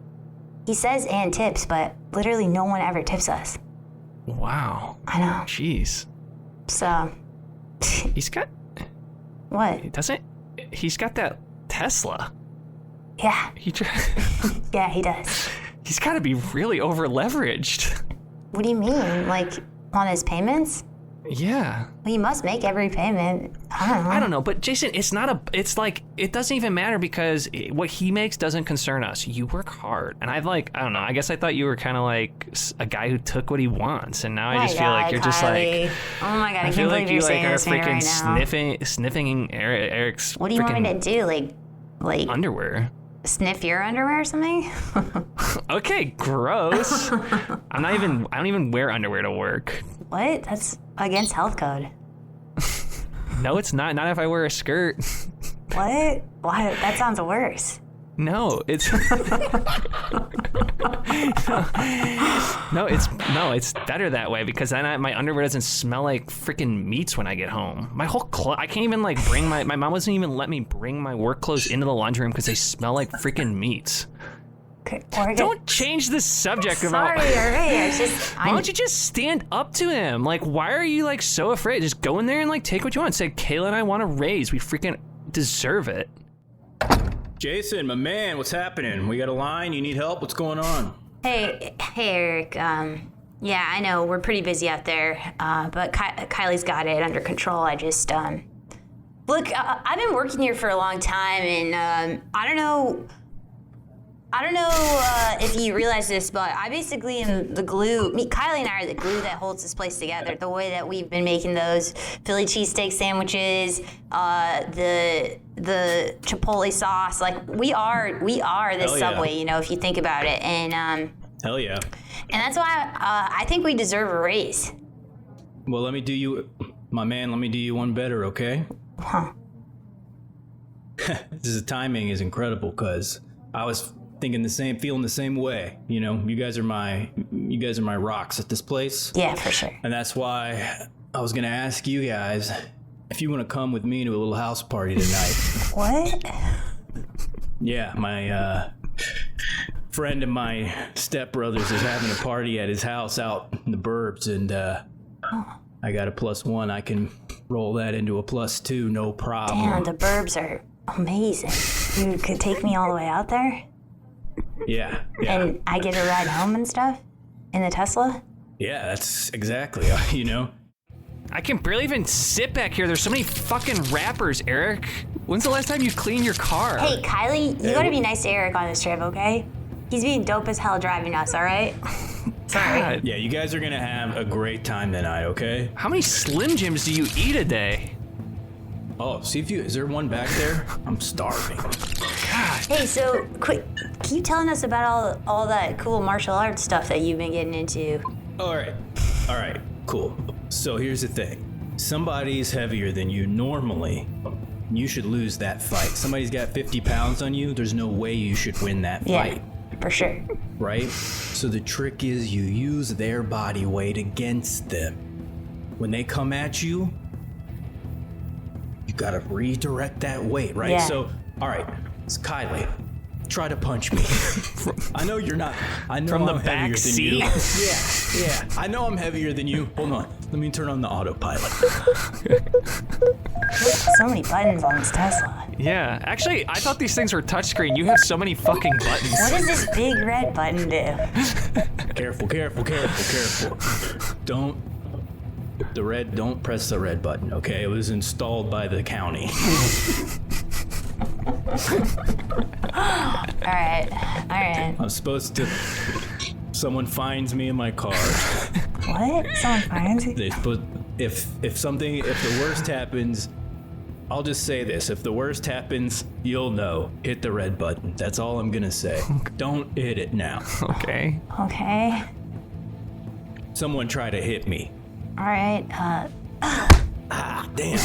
He says and tips, but literally no one ever tips us. Wow. I know. Jeez. So. He's got. What? He's got that Tesla. Yeah. Yeah, he does. He's got to be really over leveraged. What do you mean? Like on his payments? Yeah. Well, he must make every payment. I don't know. But Jason, it's like, it doesn't even matter because what he makes doesn't concern us. You work hard. And I don't know. I guess I thought you were kind of like a guy who took what he wants. And now I just feel like you're just like, oh my God, I feel can't like believe you you're like saying are this to me right now. sniffing Eric's What do you want me to do? Like underwear? Sniff your underwear or something? Okay, gross. I don't even wear underwear to work. What? That's against health code. No, it's not. Not if I wear a skirt. What? Why? That sounds worse. No, it's it's better that way because then my underwear doesn't smell like freaking meats when I get home. My whole I can't even like bring my mom doesn't even let me bring my work clothes into the laundry room because they smell like freaking meats. Don't change the subject about. Sorry, alright. Why don't you just stand up to him? Like, why are you like so afraid? Just go in there and like take what you want. Say, Kayla and I want a raise. We freaking deserve it. Jason, my man, what's happening? We got a line? You need help? What's going on? Hey, Eric. Yeah, I know we're pretty busy out there, but Kylie's got it under control. I just look. I've been working here for a long time, and I don't know if you realize this, but I basically am the glue. Kylie and I are the glue that holds this place together. The way that we've been making those Philly cheesesteak sandwiches, the Chipotle sauce, like we are this Subway. You know, if you think about it, and hell yeah. And that's why I think we deserve a raise. Well, let me do you one better, okay? Huh. The timing is incredible because I was feeling the same way. You know, you guys are my rocks at this place. Yeah, for sure. And that's why I was gonna ask you guys if you want to come with me to a little house party tonight. What? Yeah, my friend of my stepbrothers is having a party at his house out in the burbs, and I got a +1. I can roll that into a +2, no problem. Damn, the burbs are amazing. You could take me all the way out there? Yeah. And I get a ride home and stuff? In the Tesla? Yeah, that's exactly, you know. I can barely even sit back here. There's so many fucking rappers, Eric. When's the last time you cleaned your car? Hey, Kylie, you gotta be nice to Eric on this trip, okay? He's being dope as hell driving us, all right? Sorry. God. Yeah, you guys are gonna have a great time tonight, okay? How many Slim Jims do you eat a day? Oh, is there one back there? I'm starving. God. Hey, so quick, keep telling us about all that cool martial arts stuff that you've been getting into. All right, cool. So here's the thing. somebody's heavier than you normally, you should lose that fight. Somebody's got 50 pounds on you, there's no way you should win that fight. Yeah, for sure. Right? So the trick is you use their body weight against them. When they come at you, you gotta redirect that weight, right? Yeah. So, all right, it's Kylie. Try to punch me. I know you're not. I know From the I'm heavier back than you. seat? Yeah. I know I'm heavier than you. Hold on. Let me turn on the autopilot. So many buttons on this Tesla. Yeah. Actually, I thought these things were touchscreen. You have so many fucking buttons. What does this big red button do? Careful. Don't press the red button, okay? It was installed by the county. All right. I'm supposed to. Someone finds me in my car. What? Someone finds you? They put if the worst happens, I'll just say this: if the worst happens, you'll know. Hit the red button. That's all I'm gonna say. Don't hit it now. Okay. Okay. Someone try to hit me. All right. Damn.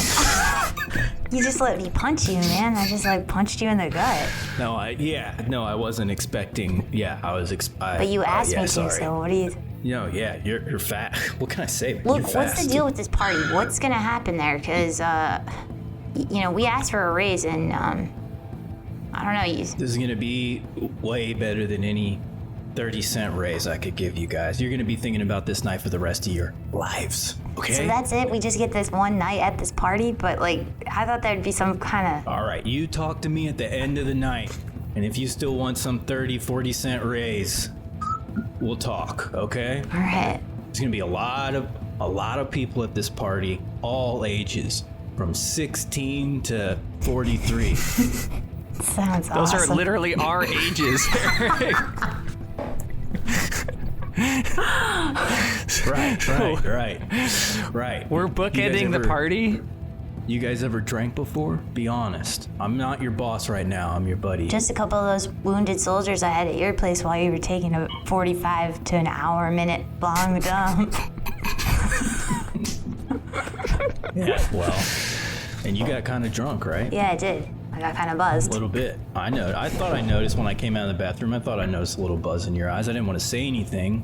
You just let me punch you, man. I just punched you in the gut. No, I wasn't expecting. Yeah, I was. But you asked me to, sorry. so what do you? No, yeah, you're fat. What can I say? Look, You're what's fast. the deal with this party? What's gonna happen there? Because, we asked for a raise, and I don't know. This is gonna be way better than any 30-cent raise I could give you guys. You're gonna be thinking about this night for the rest of your lives. Okay. So that's it? We just get this one night at this party? But, I thought there'd be some kind of... All right, you talk to me at the end of the night, and if you still want some 40-cent raise, we'll talk, okay? All right. There's gonna be a lot of people at this party, all ages, from 16 to 43. Sounds awesome. Those are literally our ages. Right. We're bookending the party. You guys ever drank before? Be honest. I'm not your boss right now. I'm your buddy. Just a couple of those wounded soldiers I had at your place while you were taking a 45 to an hour a minute long dump. Yeah, well, and you got kind of drunk, right? Yeah, I did. I got kind of A buzzed. little bit. I know. I thought I noticed when I came out of the bathroom. I thought I noticed a little buzz in your eyes. I didn't want to say anything.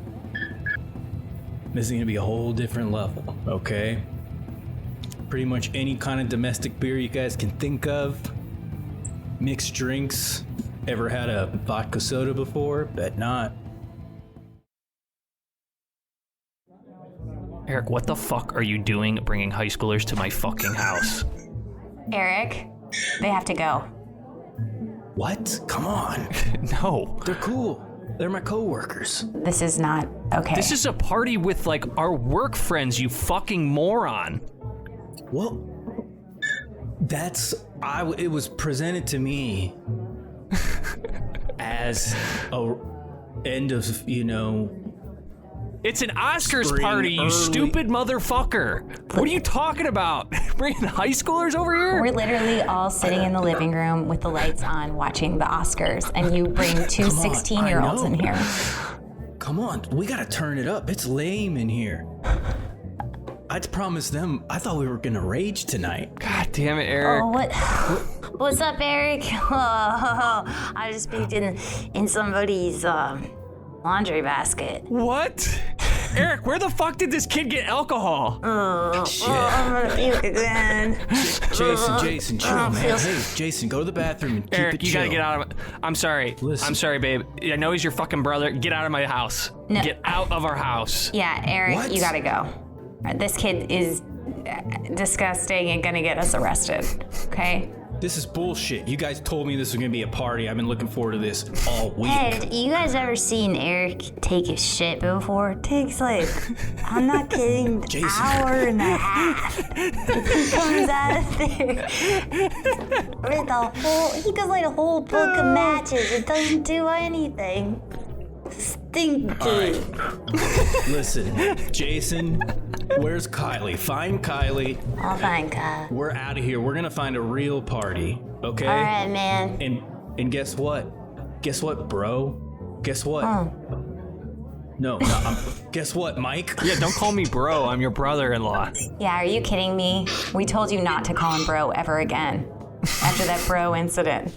This is going to be a whole different level, okay? Pretty much any kind of domestic beer you guys can think of. Mixed drinks. Ever had a vodka soda before? Bet not. Eric, what the fuck are you doing bringing high schoolers to my fucking house? Eric, they have to go. What? Come on. No. They're cool. They're my coworkers. This is not okay. This is a party with, our work friends, you fucking moron. Well, it was presented to me as a end of, It's an Oscars Spring party, you early- stupid motherfucker. What are you talking about? Bringing high schoolers over here? We're literally all sitting in the living room with the lights on watching the Oscars, and you bring two Come on, 16-year-olds I in know. here. Come on, we gotta turn it up. It's lame in here. I'd promised them. I thought we were gonna rage tonight. God damn it, Eric. Oh, what's up, Eric? Oh, I just peeked in somebody's laundry basket. What? Eric, where the fuck did this kid get alcohol? Shit. I'm gonna puke again. Jason, chill, man. Hey, Jason, go to the bathroom and keep Eric, it you chill. gotta get out of I'm sorry. Listen. I'm sorry, babe. I know he's your fucking brother. Get out of my house. No. Get out of our house. Yeah, Eric, What? you gotta go. This kid is disgusting and gonna get us arrested. Okay? This is bullshit. You guys told me this was gonna be a party. I've been looking forward to this all week. Hey, you guys ever seen Eric take a shit before? It takes I'm not kidding, Jason. hour and a half. He comes out of there with he does a whole book of matches. It doesn't do anything. Stinky. All right. Listen, Jason, where's Kylie? Find Kylie. I'll find Kyle. We're out of here. We're gonna find a real party, okay? All right, man. And guess what? Guess what, bro? Guess what? No. Guess what, Mike? Yeah, don't call me bro. I'm your brother-in-law. Yeah, are you kidding me? We told you not to call him bro ever again after that bro incident.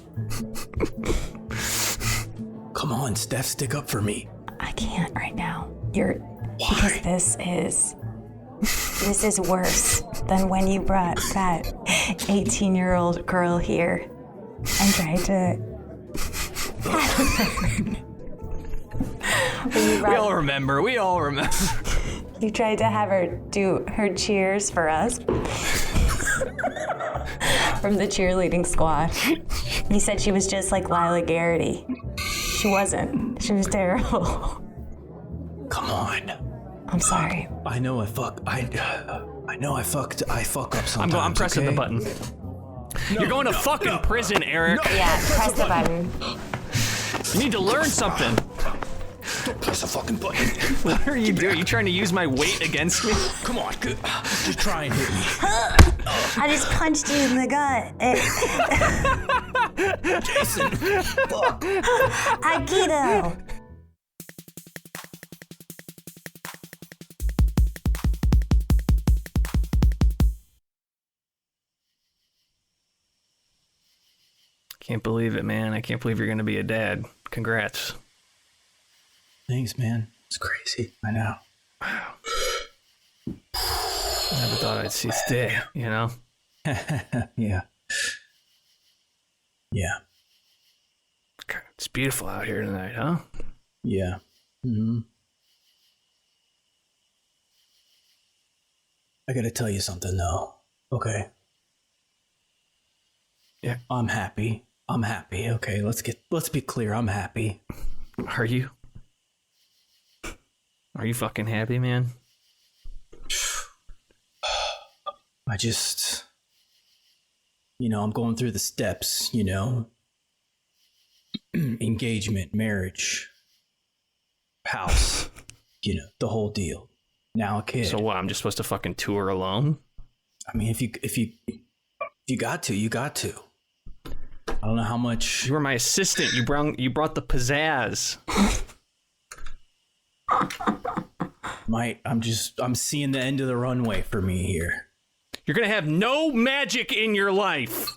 Come on, Steph, stick up for me. I can't right now. Why? Because this is worse than when you brought that 18-year-old girl here and tried to... We all remember. You tried to have her do her cheers for us from the cheerleading squad. You said she was just like Lila Garrity. She wasn't. She was terrible. Come on. I'm sorry. I know I fuck up sometimes. I'm pressing the button. You're going to fucking prison, Eric. Yeah, press the button. You need to learn something. Don't press the fucking button. What are you doing? Are you trying to use my weight against me? Come on, good. Just try and hit me. I just punched you in the gut. Jason, fuck. Aikido. Can't believe it, man. I can't believe you're going to be a dad. Congrats. Thanks, man. It's crazy. I know. Wow. Never thought I'd see this day, you know? Yeah. Yeah. God, it's beautiful out here tonight, huh? Yeah. Mm-hmm. I gotta tell you something, though. Okay. Yeah. I'm happy. Okay, let's be clear. I'm happy. Are you? Are you fucking happy, man? I just, I'm going through the steps, engagement, marriage, house, the whole deal. Now a kid. So what? I'm just supposed to fucking tour alone? I mean, if you got to, you got to. I don't know how much. You were my assistant. You brought the pizzazz. I'm seeing the end of the runway for me here. You're gonna have no magic in your life.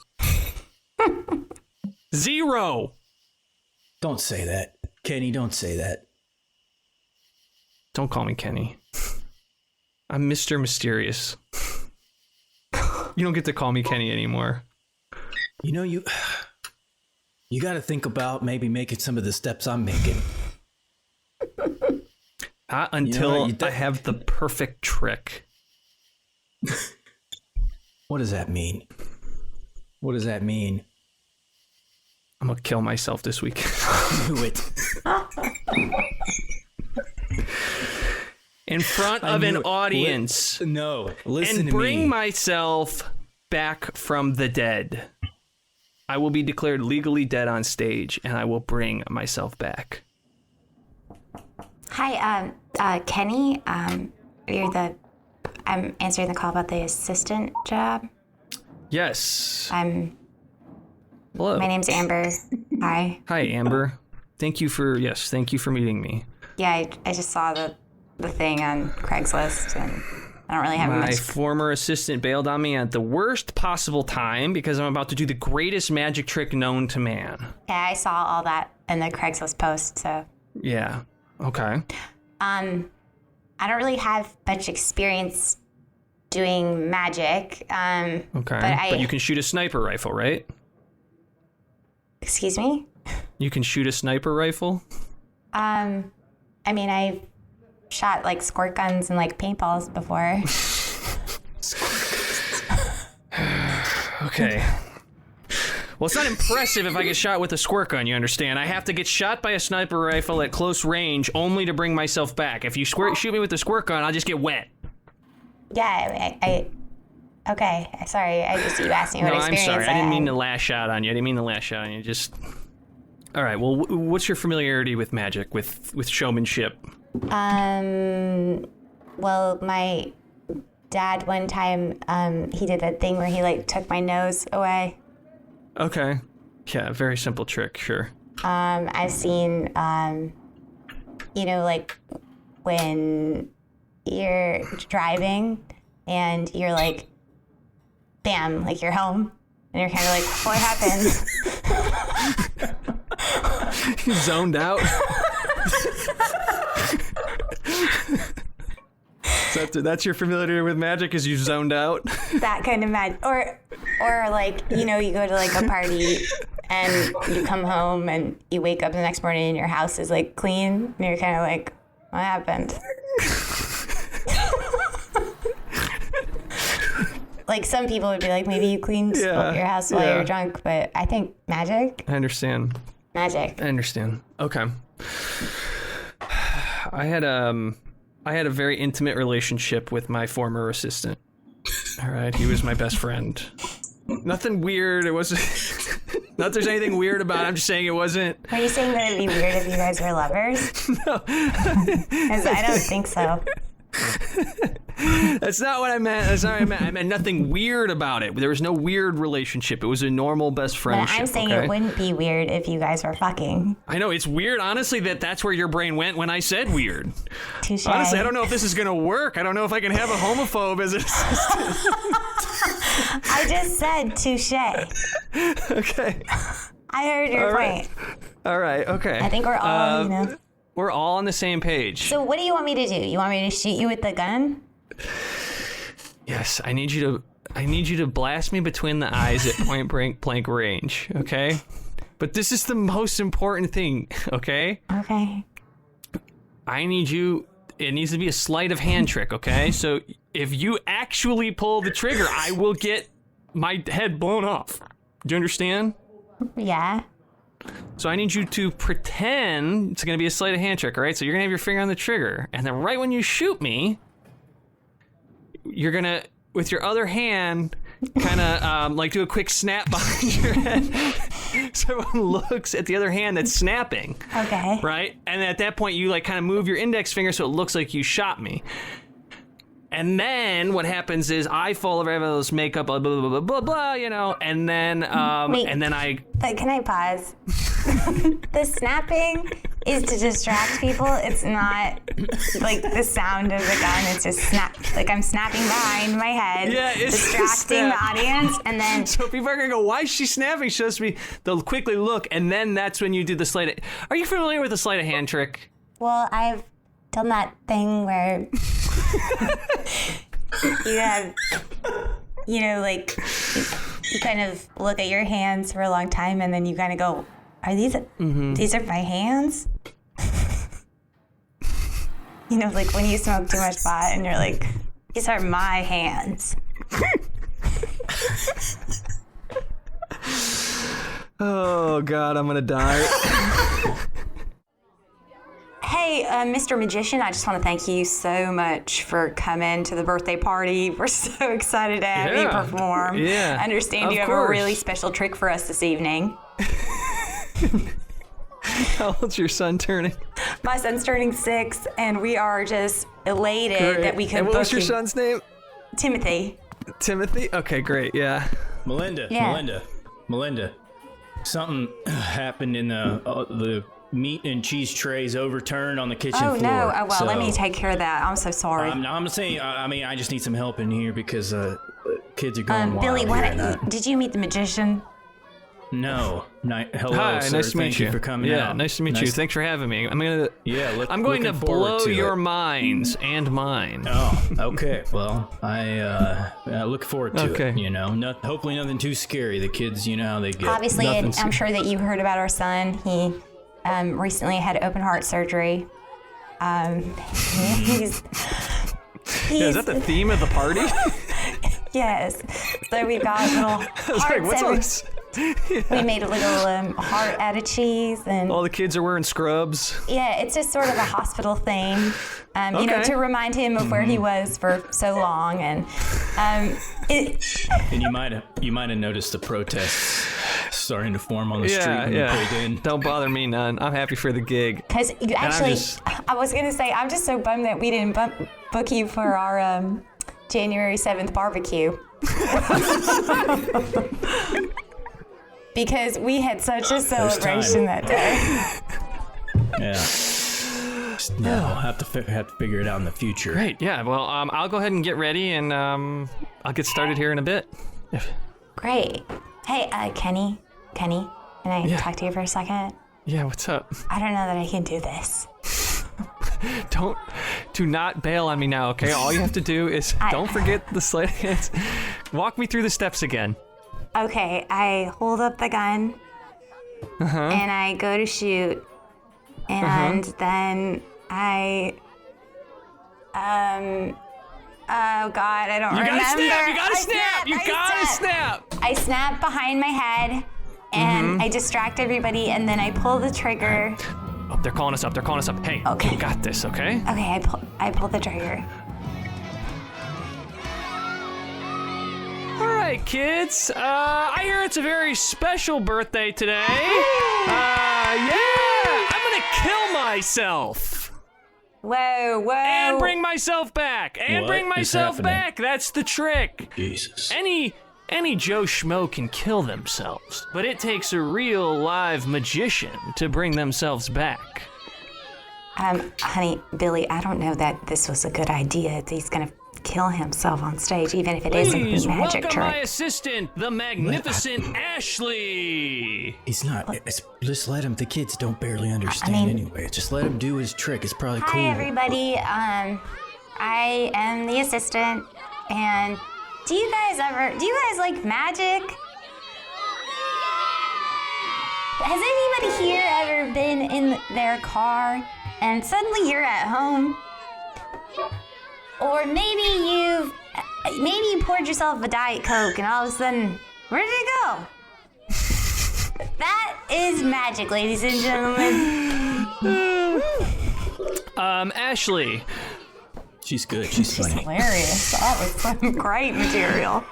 Zero. Don't say that. Kenny, don't say that. Don't call me Kenny. I'm Mr. Mysterious. You don't get to call me Kenny anymore. You got to think about maybe making some of the steps I'm making. Not until I have the perfect trick. What does that mean? What does that mean? I'm gonna kill myself this week. Do it. In front of an audience. No, listen and to me. bring myself back from the dead. I will be declared legally dead on stage, and I will bring myself back. Hi, Kenny. I'm answering the call about the assistant job. Yes. Hello. My name's Amber. Hi. Hi, Amber. Thank you for meeting me. Yeah, I just saw the thing on Craigslist, and I don't really have My much. former assistant bailed on me at the worst possible time because I'm about to do the greatest magic trick known to man. Yeah, I saw all that in the Craigslist post, so. Yeah. Okay. I don't really have much experience doing magic. Okay. But you can shoot a sniper rifle, right? Excuse me? You can shoot a sniper rifle? I mean, I've shot like squirt guns and like paintballs before. Okay. Well, it's not impressive if I get shot with a squirt gun, you understand? I have to get shot by a sniper rifle at close range only to bring myself back. If you shoot me with a squirt gun, I'll just get wet. Yeah, okay, sorry, you asked me what experience I'm sorry. I didn't mean had. to lash out on you. Just... All right, well, what's your familiarity with magic, with showmanship? Well, my dad one time, he did that thing where he like took my nose away. Okay. Yeah, very simple trick, sure. I've seen, like when you're driving and you're like, bam, like you're home and you're kind of like, what happened? You zoned out. So that's your familiarity with magic, is you zoned out? That kind of magic. Or like, you know, you go to like a party and you come home and you wake up the next morning and your house is like clean and you're kind of like, what happened? Like some people would be like, maybe you cleaned your house while you're drunk, but I think magic. I understand. Magic. I understand. Okay. I had a very intimate relationship with my former assistant. All right, he was my best friend. Nothing weird. It wasn't. Not there's anything weird about it. I'm just saying it wasn't. Are you saying that it'd be weird if you guys were lovers? No. 'Cause I don't think so. That's not what I meant. That's not what I meant. I meant nothing weird about it. There was no weird relationship. It was a normal best friendship. But I'm saying it wouldn't be weird if you guys were fucking. I know, it's weird, honestly, that's where your brain went when I said weird. Touché. Honestly, I don't know if this is going to work. I don't know if I can have a homophobe as an assistant. I just said touche. Okay. I heard your point. All right, okay. I think we're all, you know. We're all on the same page. So what do you want me to do? You want me to shoot you with the gun? Yes, I need you to blast me between the eyes at point blank range, okay? But this is the most important thing, okay? Okay. It needs to be a sleight of hand trick, okay? So if you actually pull the trigger, I will get my head blown off. Do you understand? Yeah. So I need you to pretend it's going to be a sleight of hand trick, all right? So you're going to have your finger on the trigger, and then right when you shoot me, you're going to, with your other hand, kind of like do a quick snap behind your head so everyone looks at the other hand that's snapping. Okay. Right? And at that point, you like kind of move your index finger so it looks like you shot me. And then what happens is I fall over, I have all this makeup, blah, blah, blah, blah, blah, blah, you know, and then, Wait, and then I... Can I pause? The snapping is to distract people. It's not like the sound of the gun. It's just snap. Like I'm snapping behind my head, distracting the audience, and then... So people are going to go, why is she snapping? They'll quickly look, and then that's when you do the sleight of... Are you familiar with the sleight of hand trick? Well, I've done that thing where you have, you know, like you kind of look at your hands for a long time and then you kind of go, are these my hands? You know, like when you smoke too much pot and you're like, these are my hands. Oh, God, I'm going to die. Hey, Mr. Magician, I just want to thank you so much for coming to the birthday party. We're so excited to have you perform. Yeah. I understand you have a really special trick for us this evening. How old's your son turning? My son's turning 6, and we are just elated that we could And what book was your son's name? Timothy. Timothy? Okay, great, yeah. Melinda. Something happened in the meat and cheese trays overturned on the kitchen floor. Oh, no. Oh, well, let me take care of that. I'm so sorry. I'm saying, I just need some help in here because kids are going wild. Billy, did you meet the magician? No. Hello, Hi, sir. nice to meet Thank you. you for coming out. Yeah, nice to meet you. Thanks for having me. I'm going to blow to your it. minds and mine. Oh, okay. Well, I look forward to it. You know, hopefully nothing too scary. The kids, you know how they get. Obviously, I'm sure that you heard about our son. He recently had open heart surgery. He's is that the theme of the party? Yes. So we've got little hearts. What's all this? We made a little heart out of cheese, and all the kids are wearing scrubs. Yeah, it's just sort of a hospital thing, you know, to remind him of where he was for so long, and and you might have noticed the protests starting to form on the street when you played in. Don't bother me none. I'm happy for the gig. Because actually, I was gonna say I'm just so bummed that we didn't book you for our January 7th barbecue. Because we had such a celebration that day. Yeah. I'll have to figure it out in the future. Great. Yeah. Well, I'll go ahead and get ready, and I'll get started here in a bit. Great. Hey, Kenny, can I talk to you for a second? Yeah. What's up? I don't know that I can do this. Do not bail on me now, okay? All you have to do is don't forget the sled hands. Walk me through the steps again. Okay, I hold up the gun, and I go to shoot, and then I, oh God, I don't remember. You gotta snap! You gotta snap! I snap behind my head, and I distract everybody, and then I pull the trigger. Oh, they're calling us up. Hey, okay. You got this, okay? Okay, I pull the trigger. All right, kids. I hear it's a very special birthday today. Yeah, I'm gonna kill myself. Whoa. And bring myself back. What? That's the trick. Jesus. Any Joe Schmo can kill themselves, but it takes a real live magician to bring themselves back. Honey, Billy, I don't know that this was a good idea. He's gonna kill himself on stage, even if it is a magic welcome trick. my assistant, the magnificent Ashley. He's not. Just let him. The kids don't barely understand anyway. Just let him do his trick. It's probably cool. Hi, everybody. I am the assistant, and do you guys like magic? Has anybody here ever been in their car and suddenly you're at home? Or maybe you poured yourself a Diet Coke and all of a sudden, where did it go? That is magic, ladies and gentlemen. Ashley. She's good. She's funny. Hilarious. That was some great material.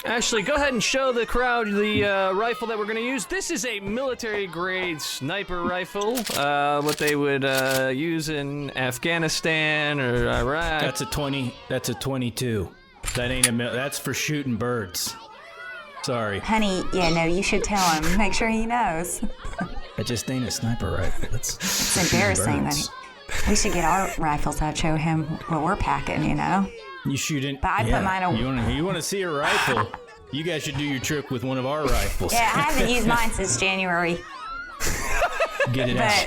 Ashley, go ahead and show the crowd the rifle that we're going to use. This is a military-grade sniper rifle, what they would use in Afghanistan or Iraq. That's a 20. That's a 22. That ain't that's for shooting birds. Sorry. Honey, you should tell him. Make sure he knows. That just ain't a sniper rifle. It's embarrassing that we should get our rifles out, show him what we're packing, You shouldn't. But I put mine away. You want to see a rifle? You guys should do your trick with one of our rifles. Yeah, I haven't used mine since January. Get it out.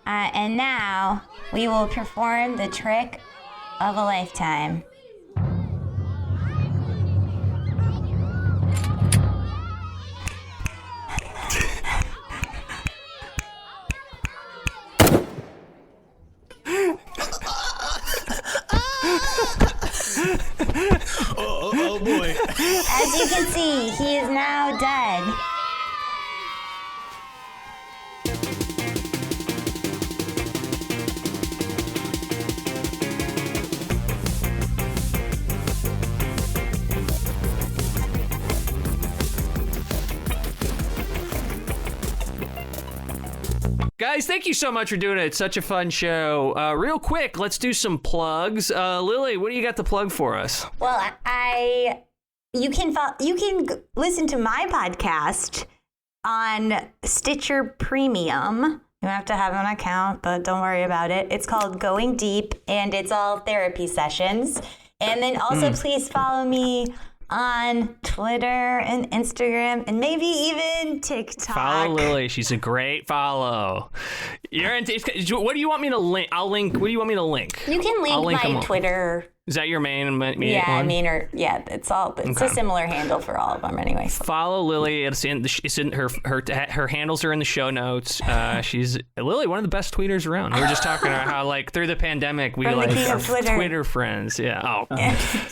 And now we will perform the trick of a lifetime. Oh boy. As you can see, he is now dead. Guys, thank you so much for doing it. It's such a fun show. Real quick, let's do some plugs. Lily, what do you got to plug for us? Well, you can listen to my podcast on Stitcher Premium. You have to have an account, but don't worry about it. It's called Going Deep, and it's all therapy sessions. And then also please follow me on Twitter and Instagram and maybe even TikTok. Follow Lily. She's a great follow. What do you want me to link? I'll link. What do you want me to link? You can link my Twitter. Is that your main one? It's a similar handle for all of them anyway. Follow Lily. It's in her handles are in the show notes. She's Lily, one of the best tweeters around. We were just talking about how through the pandemic we are Twitter friends. Yeah.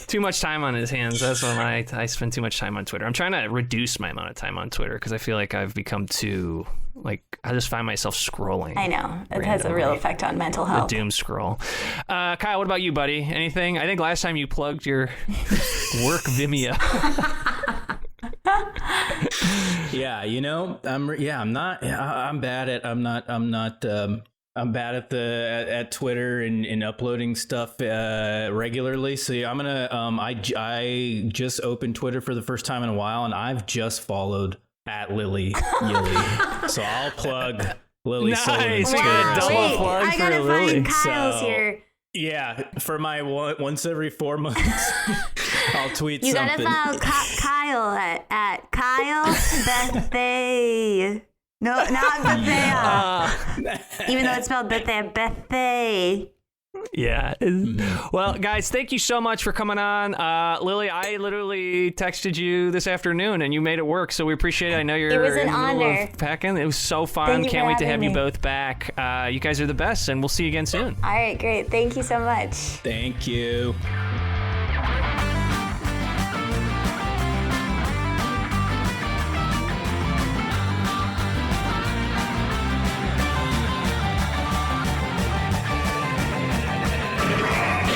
Too much time on his hands. That's why I spend too much time on Twitter. I'm trying to reduce my amount of time on Twitter because I feel like I've become too I just find myself scrolling. I know. It has a real effect on mental health. The doom scroll. Kyle, what about you, buddy? Anything? I think last time you plugged your work Vimeo. I'm bad at Twitter and uploading stuff regularly. So I'm gonna I just opened Twitter for the first time in a while, and I've just followed at Lily Yilly. So I'll plug Lily Sullivan. We got a double plug I for gotta Lily. find Kyle's here. Yeah, for my once every 4 months, I'll tweet You something. gotta follow Kyle at Kyle Bethea. No, not Bethea. Even though it's spelled Bethea. Yeah. Well, guys, thank you so much for coming on. Lily, I literally texted you this afternoon and you made it work, so we appreciate it. I know you're It was an in the middle honor. of packing. It was so fun. Thank you Can't for wait to have having you me. both back. You guys are the best, and we'll see you again soon. All right, great. Thank you so much. Thank you.